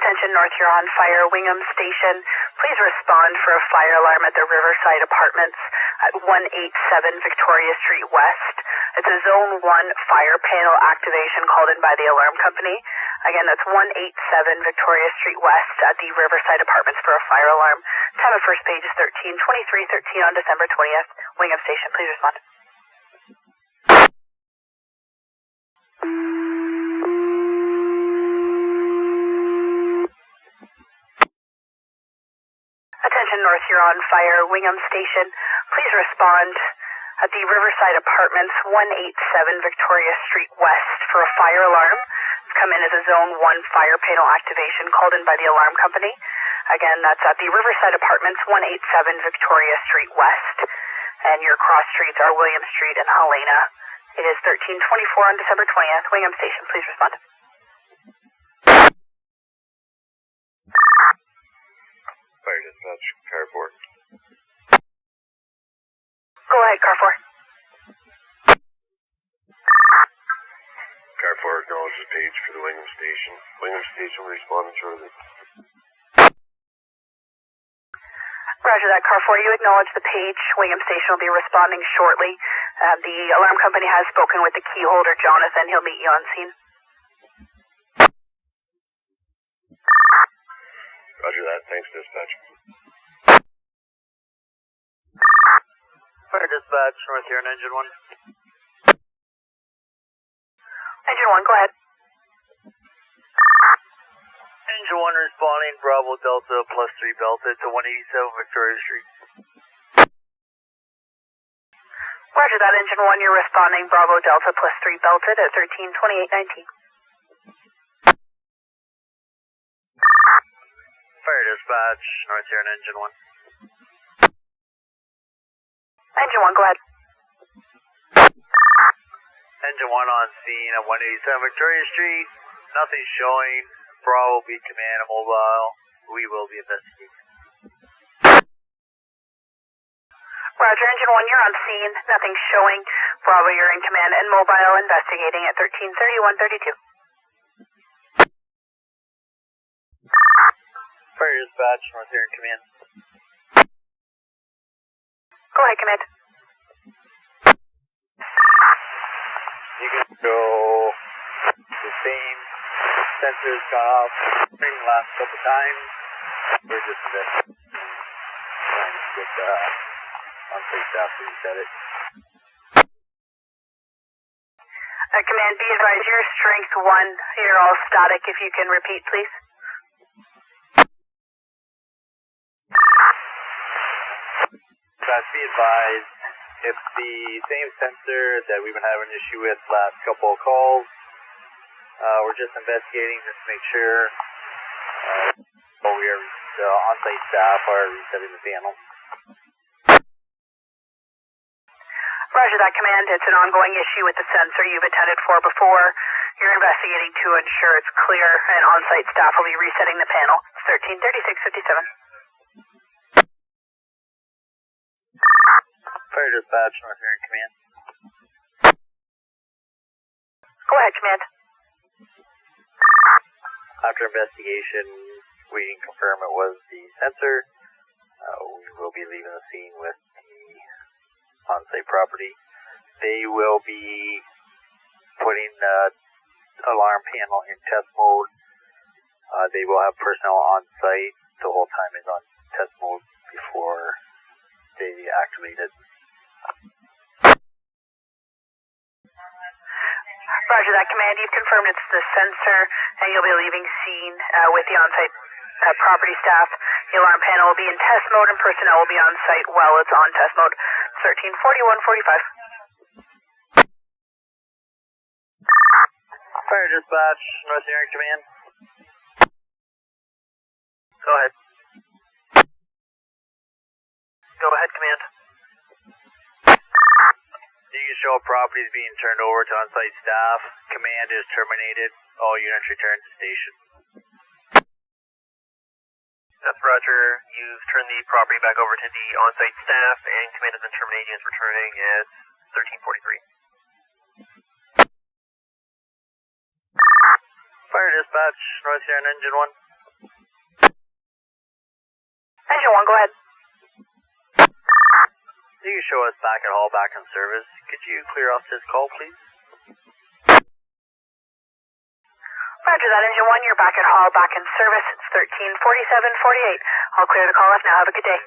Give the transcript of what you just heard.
Attention North Huron Fire, Wingham Station. Please respond for a fire alarm at the Riverside Apartments at 187 Victoria Street West. It's a Zone 1 fire panel activation called in by the alarm company. Again, that's 187 Victoria Street West at the Riverside Apartments for a fire alarm. Time of first page is 13:23:13 on December 20th. Wingham Station, please respond. Attention North Huron Fire, Wingham Station. Please respond at the Riverside Apartments, 187 Victoria Street West for a fire alarm. It's come in as a Zone 1 fire panel activation called in by the alarm company. Again, that's at the Riverside Apartments, 187 Victoria Street West. And your cross streets are William Street and Helena. It is 13:24 on December 20th. Wingham Station, please respond. Fire dispatch, car 4. Go ahead, car 4. Car 4 acknowledges page for the Wingham Station. Wingham Station will respond shortly. Roger that, car 4. You acknowledge the page. Wingham Station will be responding shortly. The alarm company has spoken with the key holder, Jonathan. He'll meet you on scene. Roger that. Thanks, dispatch. Fire dispatch, North Huron, Engine 1. Engine 1, go ahead. Engine 1 responding, Bravo Delta +3 belted to 187 Victoria Street. Roger that, Engine 1. You're responding, Bravo Delta +3 belted at 13:28:19. Fire dispatch, North Huron, Engine 1. Engine 1, go ahead. Engine 1 on scene at 187 Victoria Street. Nothing showing. Bravo B command mobile. We will be investigating. Roger, Engine 1, you're on scene. Nothing showing. Bravo, you're in command and mobile investigating at 13:31:32. Fire dispatch, North Huron command. Go ahead, command. You can go the same sensors got off the last couple times. We're just trying to get on-site staff to reset it. Command, be advised, you're strength 1. You're all static. If you can repeat, please. Guys, be advised, it's the same sensor that we've been having an issue with last couple of calls. We're just investigating just to make sure the on-site staff are resetting the panel. Roger that, command. It's an ongoing issue with the sensor you've attended for before. You're investigating to ensure it's clear, and on-site staff will be resetting the panel. It's 13:36:57. Fire dispatch, North Huron command. Go ahead, command. After investigation, we can confirm it was the sensor. We will be leaving the scene with the on-site property. They will be putting the alarm panel in test mode. They will have personnel on site. The whole time is on test mode before they activate it. Roger that, command. You've confirmed it's the sensor, and you'll be leaving scene with the on-site property staff. The alarm panel will be in test mode, and personnel will be on site while it's on test mode. 13:41:45. Fire dispatch, North Huron command. Go ahead. Go ahead, command. You can show properties being turned over to on-site staff. Command is terminated. All units return to station. That's Roger. You've turned the property back over to the on-site staff, and command has been terminating. Is returning at 13:43. Fire dispatch, North Huron Engine 1. Engine 1, go ahead. You can show us back at hall, back in service. Could you clear off this call, please? Roger that, Engine 1. You're back at hall, back in service. It's 134748. I'll clear the call off now. Have a good day.